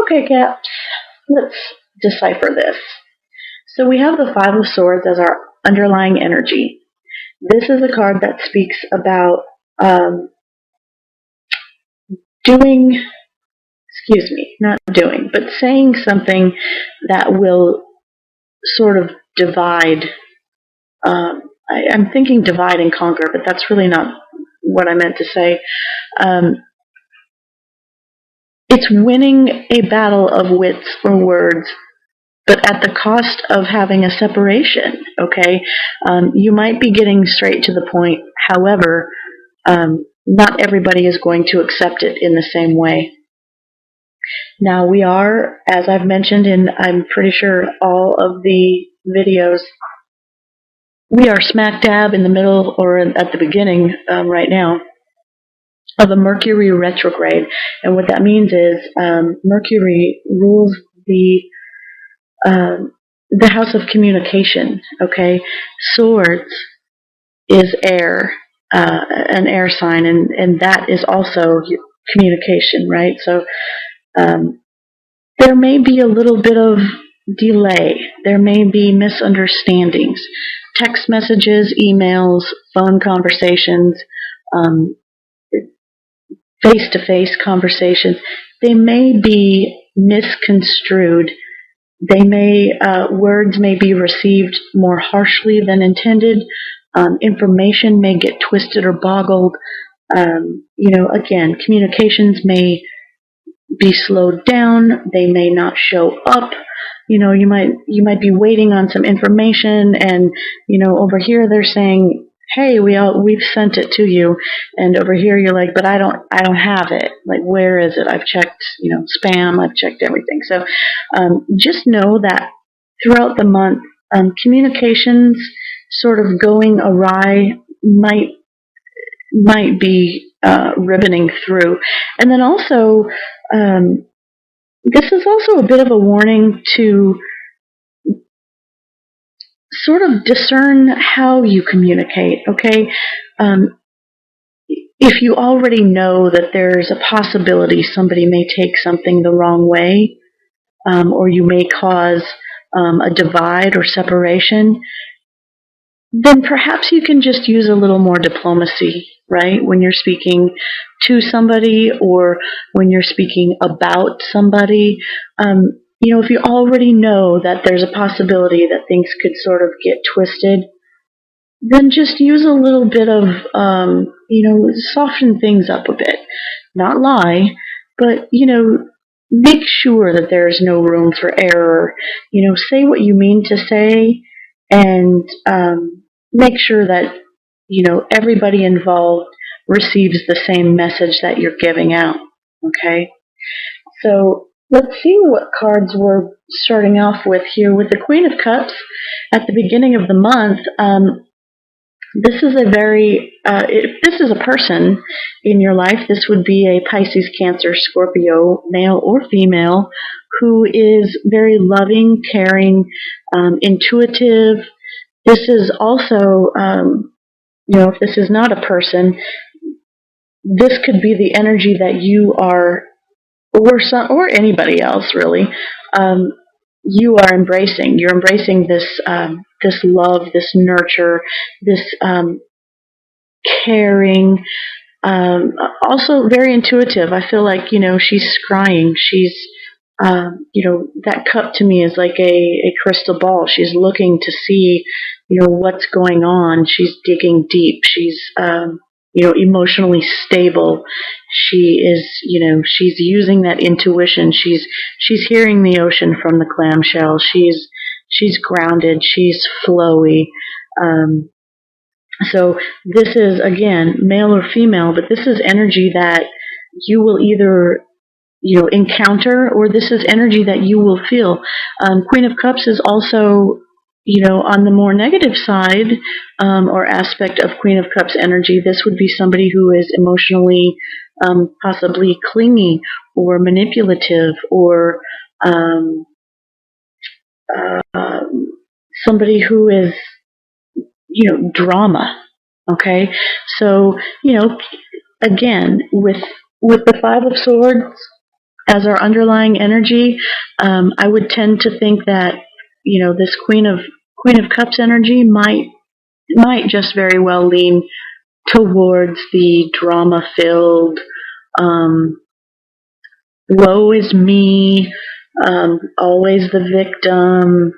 Okay, Kat, let's decipher this. So we have the Five of Swords as our underlying energy. This is a card that speaks about doing, not doing, but saying something that will sort of divide. I'm thinking divide and conquer, but that's really not what I meant to say. It's winning a battle of wits or words, but at the cost of having a separation, okay? You might be getting straight to the point. However, not everybody is going to accept it in the same way. Now, we are, as I've mentioned in, I'm pretty sure, all of the videos, we are smack dab in the middle or at the beginning right now of a Mercury retrograde. And what that means is Mercury rules the house of communication, okay? Swords is air, an air sign, and that is also communication, right? So there may be a little bit of delay. There may be misunderstandings. Text messages, emails, phone conversations, face-to-face conversations, they may be misconstrued. Words may be received more harshly than intended. Information may get twisted or boggled. Again, communications may be slowed down. They may not show up. You might be waiting on some information, and over here they're saying, "Hey, we've sent it to you," and over here you're like, "But I don't have it. Like, where is it? I've checked, spam. I've checked everything." So just know that throughout the month, communications sort of going awry might be ribboning through, and then also. This is also a bit of a warning to sort of discern how you communicate, okay? If you already know that there's a possibility somebody may take something the wrong way, or you may cause a divide or separation, then perhaps you can just use a little more diplomacy, right? When you're speaking to somebody or when you're speaking about somebody, if you already know that there's a possibility that things could sort of get twisted, then just use a little bit of, soften things up a bit. Not lie, but, make sure that there's no room for error. Say what you mean to say, and make sure that everybody involved receives the same message that you're giving out. Okay, so let's see what cards we're starting off with here with the Queen of Cups at the beginning of the month. This is if this is a person in your life, this would be a Pisces, Cancer, Scorpio, male or female, who is very loving, caring, intuitive. This is also, if this is not a person, this could be the energy that you are, or anybody else really, you are embracing. You're embracing this love, this nurture, this caring. Also very intuitive. I feel like she's scrying. She's that cup to me is like a crystal ball. She's looking to see what's going on. She's digging deep. She's emotionally stable. She is she's using that intuition. She's hearing the ocean from the clamshell. She's grounded. She's flowy. So this is, again, male or female, but this is energy that you will either encounter, or this is energy that you will feel. Queen of Cups is also, on the more negative side, or aspect of Queen of Cups energy. This would be somebody who is emotionally, possibly clingy or manipulative, or somebody who is, drama. Okay, so again, with the Five of Swords, as our underlying energy, I would tend to think that, this Queen of Cups energy might just very well lean towards the drama-filled, um, woe is me, always the victim,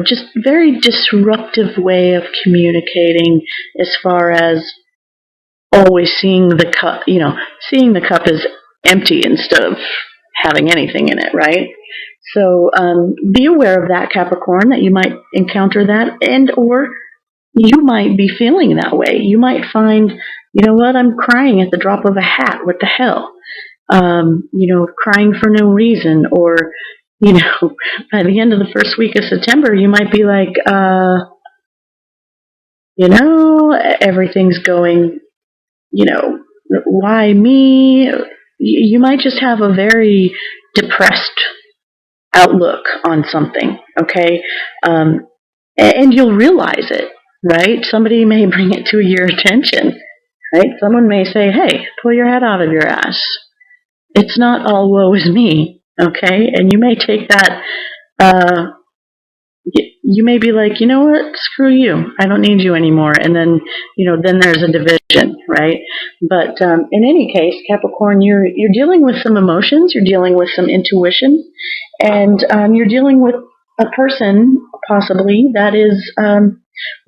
just very disruptive way of communicating, as far as always seeing the cup, seeing the cup as empty instead of having anything in it, right? So be aware of that, Capricorn, that you might encounter that, and or you might be feeling that way. You might find, what, I'm crying at the drop of a hat. What the hell? Crying for no reason, or, by the end of the first week of September, you might be like, everything's going, why me? You might just have a very depressed outlook on something, okay? And you'll realize it, right? Somebody may bring it to your attention, right? Someone may say, hey, pull your head out of your ass. It's not all woe is me, okay? And you may take that, you may be like, you know what, screw you, I don't need you anymore. And then, then there's a division, right? But in any case, Capricorn, you're dealing with some emotions, you're dealing with some intuition, and you're dealing with a person, possibly, that is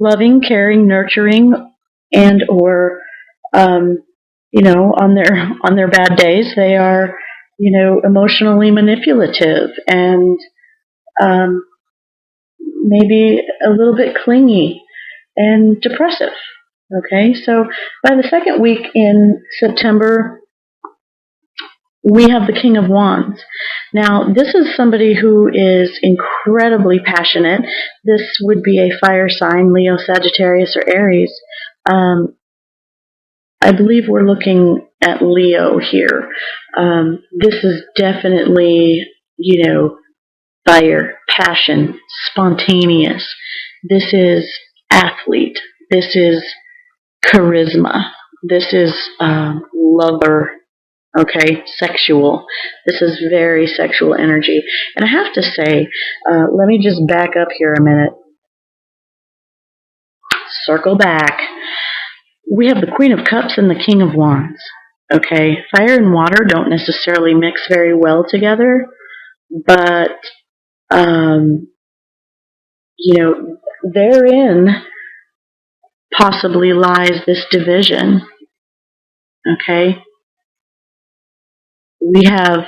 loving, caring, nurturing, and or, on their bad days, they are, emotionally manipulative and maybe a little bit clingy and depressive. Okay, so by the second week in September, we have the King of Wands. Now, this is somebody who is incredibly passionate. This would be a fire sign, Leo, Sagittarius, or Aries. I believe we're looking at Leo here. This is definitely, fire, passion, spontaneous. This is athlete. This is charisma. This is lover. Okay, sexual. This is very sexual energy. And I have to say, let me just back up here a minute. Circle back. We have the Queen of Cups and the King of Wands. Okay, fire and water don't necessarily mix very well together, but therein possibly lies this division. Okay, we have,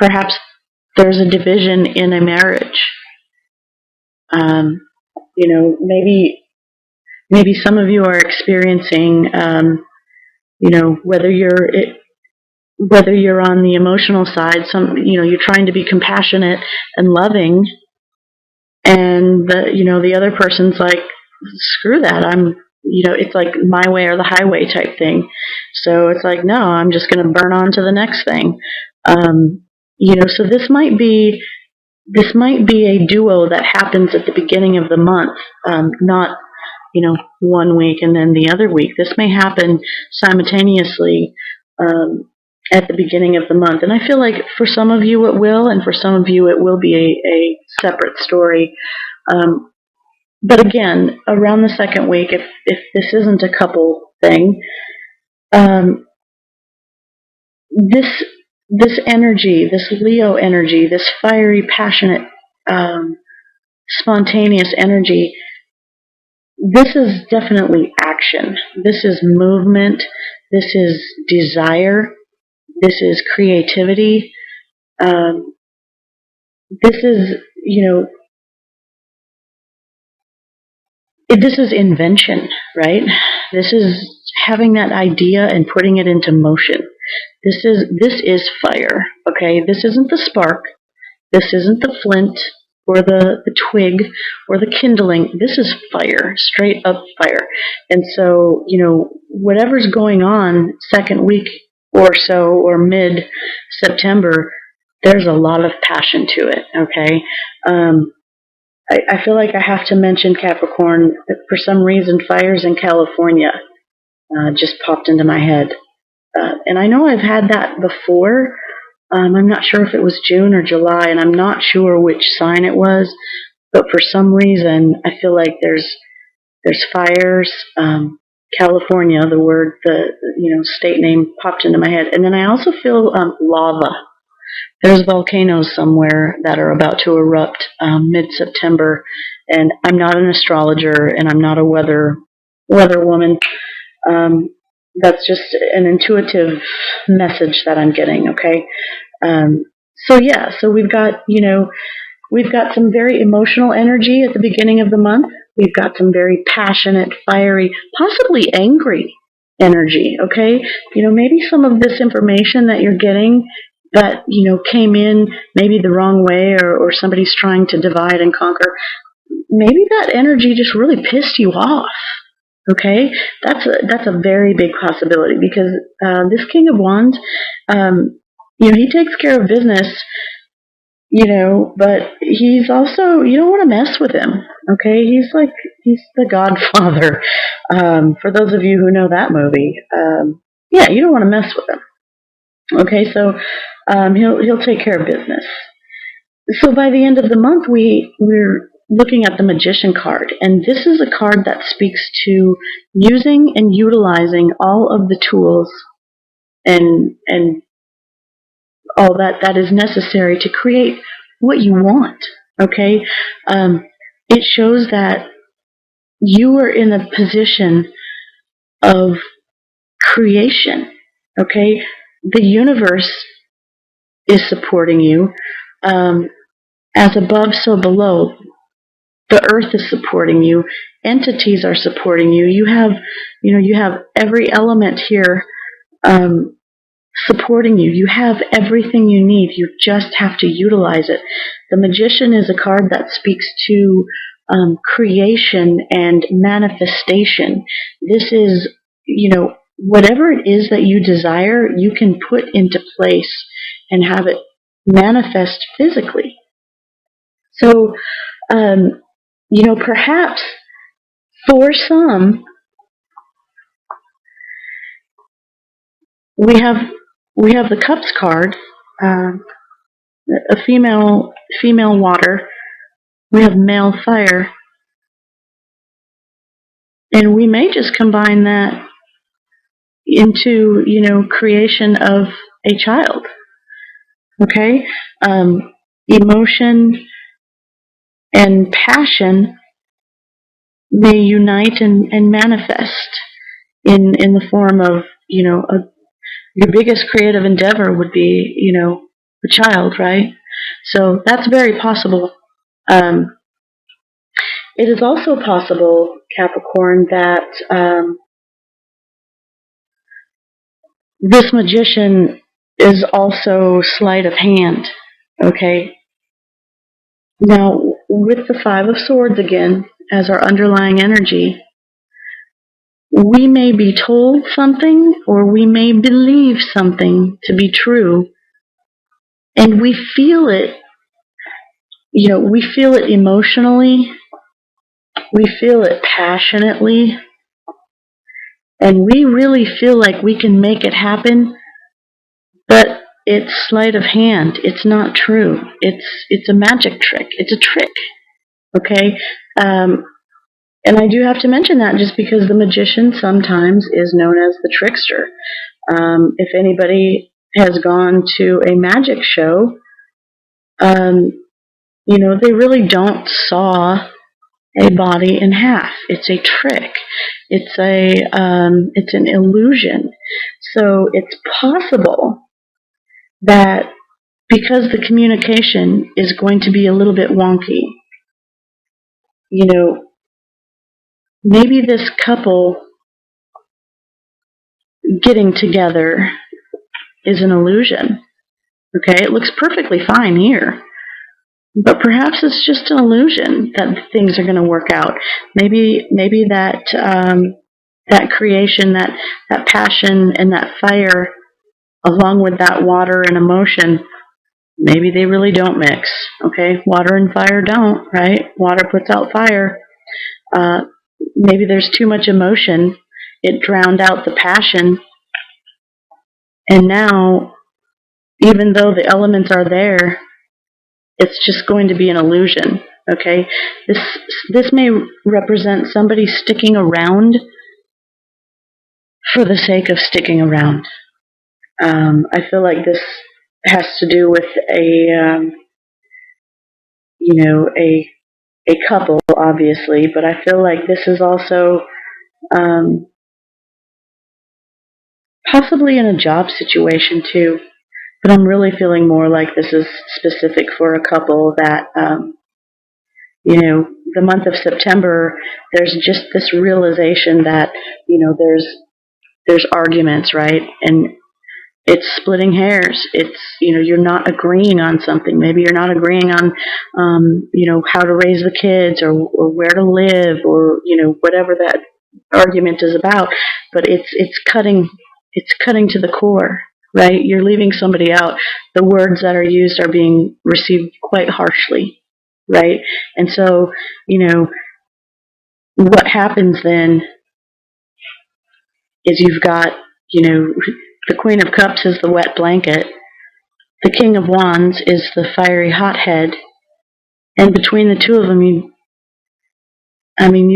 perhaps there's a division in a marriage. Maybe some of you are experiencing, whether you're on the emotional side, you're trying to be compassionate and loving, and the other person's like, screw that, it's like my way or the highway type thing. So it's like, no, I'm just going to burn on to the next thing. So this might be a duo that happens at the beginning of the month, not, 1 week and then the other week. This may happen simultaneously at the beginning of the month. And I feel like for some of you it will, and for some of you it will be a separate story. But again, around the second week, if this isn't a couple thing, this energy, this Leo energy, this fiery, passionate, spontaneous energy, this is definitely action. This is movement. This is desire. This is creativity. This is, this is invention, right? This is having that idea and putting it into motion. This is fire, okay? This isn't the spark. This isn't the flint or the twig or the kindling. This is fire, straight up fire. And so, whatever's going on second week or so, or mid-September, there's a lot of passion to it, okay? I feel like I have to mention, Capricorn, that for some reason fires in California just popped into my head. And I know I've had that before. I'm not sure if it was June or July, and I'm not sure which sign it was. But for some reason, I feel like there's fires. California, the state name popped into my head, and then I also feel lava. There's volcanoes somewhere that are about to erupt mid-September, and I'm not an astrologer, and I'm not a weather woman. Um, that's just an intuitive message that I'm getting. Okay, so we've got some very emotional energy at the beginning of the month. We've got some very passionate, fiery, possibly angry energy. Okay, maybe some of this information that you're getting that came in maybe the wrong way, or somebody's trying to divide and conquer. Maybe that energy just really pissed you off. Okay, that's a very big possibility, because this King of Wands, he takes care of business, but he's also, you don't want to mess with him. Okay, he's the Godfather. For those of you who know that movie, yeah, you don't want to mess with him. Okay, so he'll take care of business. So by the end of the month, we're looking at the Magician card, and this is a card that speaks to using and utilizing all of the tools and all that is necessary to create what you want. Okay, it shows that you are in a position of creation. Okay, the universe is supporting you. As above, so below. The earth is supporting you. Entities are supporting you. You have every element here supporting you. You have everything you need. You just have to utilize it. The Magician is a card that speaks to creation and manifestation. This is, whatever it is that you desire, you can put into place and have it manifest physically. So, perhaps for some, we have the Cups card, a female water. We have male fire, and we may just combine that into creation of a child. Okay, emotion and passion may unite and manifest in the form of your biggest creative endeavor would be a child, right? So that's very possible. It is also possible, Capricorn, that this Magician is also sleight of hand. Okay. Now, with the Five of Swords again as our underlying energy, we may be told something, or we may believe something to be true, and we feel it. We feel it emotionally, we feel it passionately, and we really feel like we can make it happen, but it's sleight of hand. It's not true. It's a magic trick. It's a trick. Okay? And I do have to mention that just because the Magician sometimes is known as the trickster. If anybody has gone to a magic show, they really don't saw a body in half. It's a trick. It's an illusion. So it's possible that because the communication is going to be a little bit wonky, maybe this couple getting together is an illusion. Okay, it looks perfectly fine here, but perhaps it's just an illusion that things are going to work out. Maybe that that creation, that passion and that fire, along with that water and emotion, maybe they really don't mix. Okay, water and fire don't, right? Water puts out fire. Maybe there's too much emotion. It drowned out the passion, And now, even though the elements are there, it's just going to be an illusion. Okay, this may represent somebody sticking around for the sake of sticking around. I feel like this has to do with a couple, obviously, but I feel like this is also possibly in a job situation too. But I'm really feeling more like this is specific for a couple that, the month of September, there's just this realization that, there's arguments, right? And it's splitting hairs. It's, you're not agreeing on something. Maybe you're not agreeing on, how to raise the kids or where to live or, whatever that argument is about. But it's cutting to the core, right? You're leaving somebody out. The words that are used are being received quite harshly, right? And so, what happens then is you've got, the Queen of Cups is the wet blanket. The King of Wands is the fiery hothead. And between the two of them, you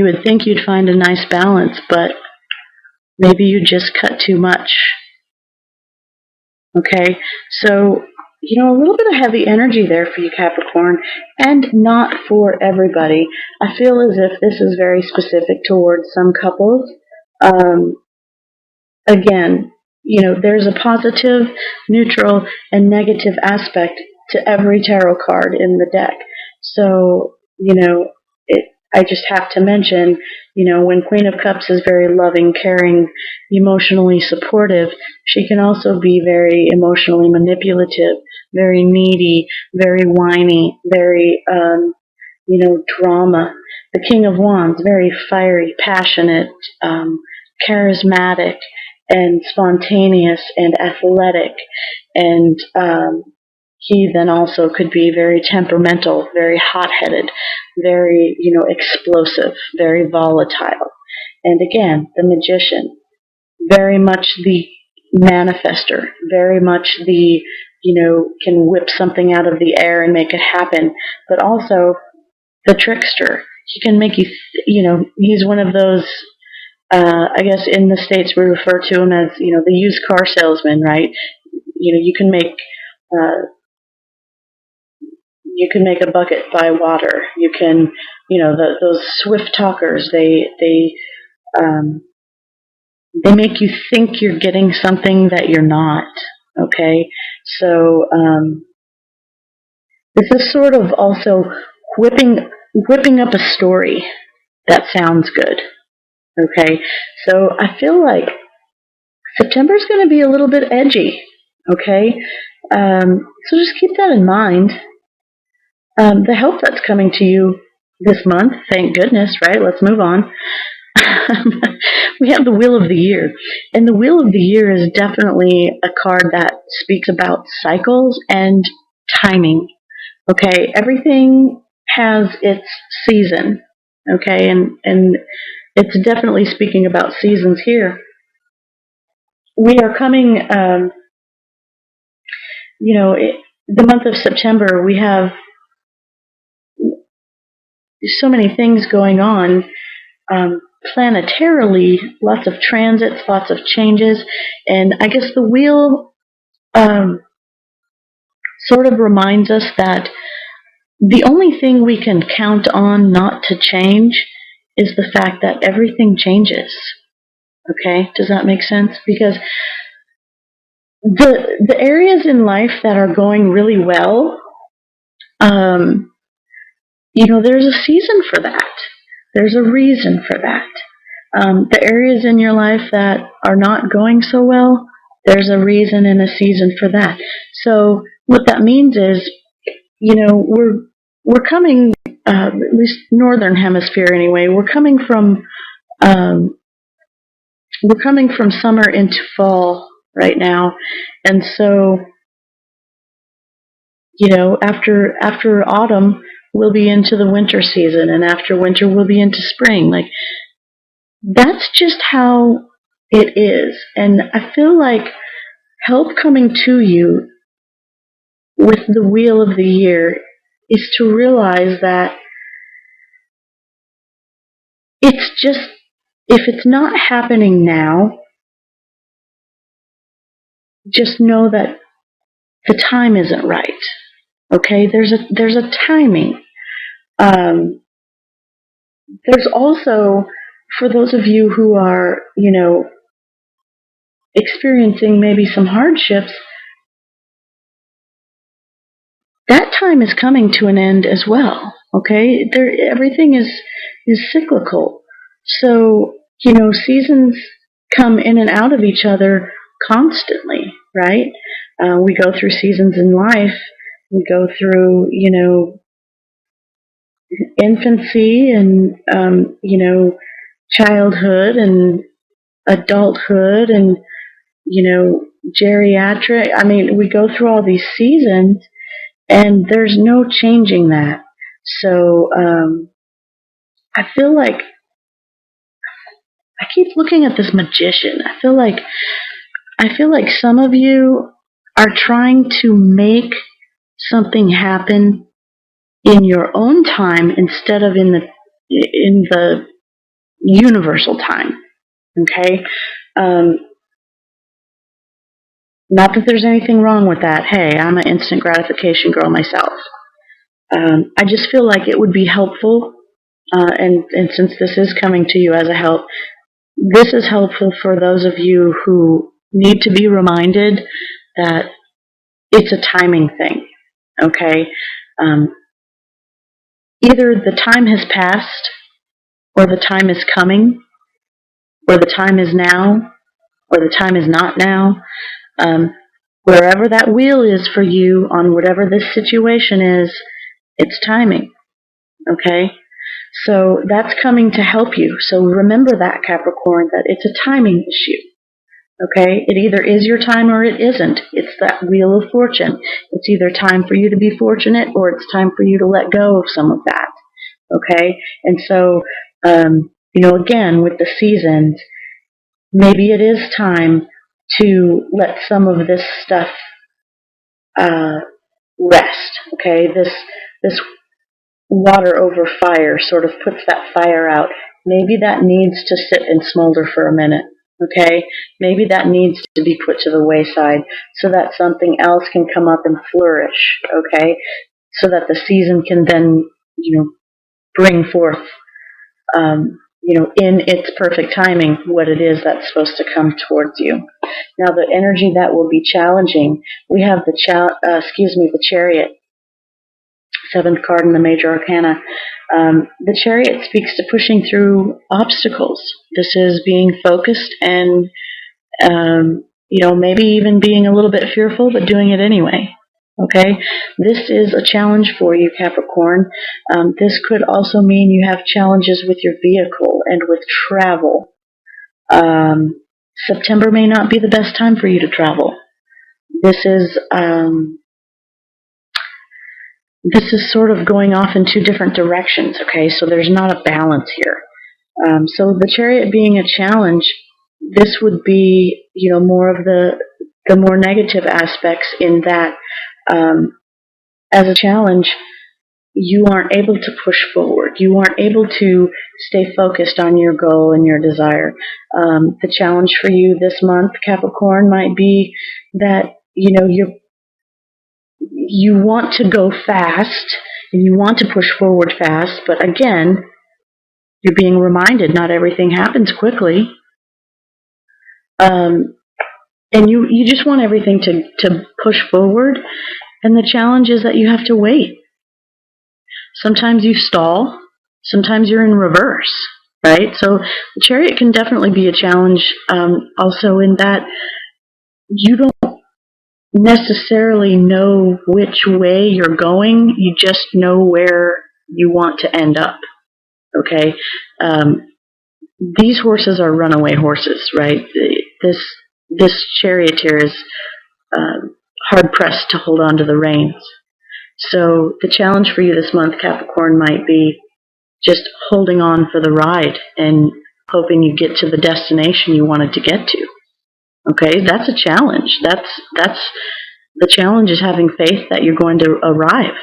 would think you'd find a nice balance, but maybe you just cut too much. Okay? So, a little bit of heavy energy there for you, Capricorn, and not for everybody. I feel as if this is very specific towards some couples. Again, there's a positive, neutral, and negative aspect to every tarot card in the deck. So, I just have to mention, when Queen of Cups is very loving, caring, emotionally supportive, she can also be very emotionally manipulative, very needy, very whiny, very, drama. The King of Wands, very fiery, passionate, charismatic, and spontaneous and athletic. And he then also could be very temperamental, very hot-headed, very, explosive, very volatile. And again, the Magician, very much the manifester, very much the, can whip something out of the air and make it happen, but also the trickster. He can make you, he's one of those, I guess in the States we refer to him as, the used car salesman, right? You can make a bucket buy water. You can, those swift talkers. They make you think you're getting something that you're not. Okay, so this is sort of also whipping up a story that sounds good. Okay, so I feel like September's going to be a little bit edgy. Okay, so just keep that in mind. The help that's coming to you this month, thank goodness, right? Let's move on. We have the Wheel of the Year. And the Wheel of the Year is definitely a card that speaks about cycles and timing. Okay, everything has its season. Okay, and it's definitely speaking about seasons here. We are coming, the month of September, we have so many things going on planetarily, lots of transits, lots of changes, and I guess the wheel sort of reminds us that the only thing we can count on not to change is the fact that everything changes. Okay, does that make sense? Because the areas in life that are going really well, there's a season for that. There's a reason for that. The areas in your life that are not going so well, there's a reason and a season for that. So what that means is, we're coming, at least northern hemisphere anyway. We're coming from summer into fall right now, and so after autumn we'll be into the winter season, and after winter we'll be into spring. Like, that's just how it is. And I feel like help coming to you with the wheel of the year is to realize that it's just, if it's not happening now, just know that the time isn't right. Okay, there's a timing. There's also, for those of you who are, experiencing maybe some hardships, that time is coming to an end as well. Okay, everything is cyclical. So, seasons come in and out of each other constantly, right? We go through seasons in life. We go through, infancy and, childhood and adulthood and, geriatric. I mean, we go through all these seasons, and there's no changing that. So I feel like I keep looking at this magician. I feel like some of you are trying to make something happen in your own time instead of in the universal time. Okay? Not that there's anything wrong with that. Hey, I'm an instant gratification girl myself. I just feel like it would be helpful, and since this is coming to you as a help, this is helpful for those of you who need to be reminded that it's a timing thing. Okay? Either the time has passed, or the time is coming, or the time is now, or the time is not now. Wherever that wheel is for you on whatever this situation is, it's timing. Okay? So that's coming to help you. So remember that, Capricorn, that it's a timing issue. Okay? It either is your time or it isn't. It's that wheel of fortune. It's either time for you to be fortunate or it's time for you to let go of some of that. Okay? And so, again, with the seasons, maybe it is time to let some of this stuff rest. Okay? This water over fire sort of puts that fire out. Maybe that needs to sit and smolder for a minute. Okay? Maybe that needs to be put to the wayside so that something else can come up and flourish. Okay? So that the season can then, bring forth, in its perfect timing, what it is that's supposed to come towards you. Now, the energy that will be challenging, we have the Chariot, seventh card in the major arcana. The Chariot speaks to pushing through obstacles. This is being focused and, maybe even being a little bit fearful, but doing it anyway. Okay? This is a challenge for you, Capricorn. This could also mean you have challenges with your vehicle and with travel. September may not be the best time for you to travel. This is sort of going off in two different directions, okay? So there's not a balance here. So the Chariot being a challenge, this would be, more of the more negative aspects in that, as a challenge, you aren't able to push forward. You aren't able to stay focused on your goal and your desire. The challenge for you this month, Capricorn, might be that, you want to go fast and you want to push forward fast, but again, you're being reminded not everything happens quickly. And you just want everything to push forward, and the challenge is that you have to wait. Sometimes you stall, sometimes you're in reverse, right? So the Chariot can definitely be a challenge, also in that you don't necessarily know which way you're going, you just know where you want to end up, okay? These horses are runaway horses, right? This charioteer is hard-pressed to hold on to the reins. So the challenge for you this month, Capricorn, might be just holding on for the ride and hoping you get to the destination you wanted to get to. Okay, that's a challenge. That's the challenge is having faith that you're going to arrive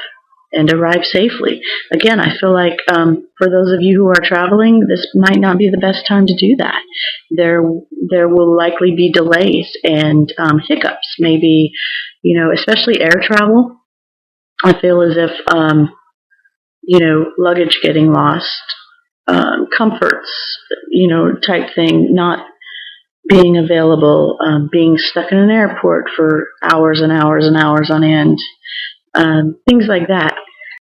and arrive safely. Again, I feel like for those of you who are traveling, this might not be the best time to do that. There will likely be delays and hiccups. Maybe, especially air travel. I feel as if luggage getting lost, comforts, type thing, not being available, being stuck in an airport for hours and hours and hours on end, things like that.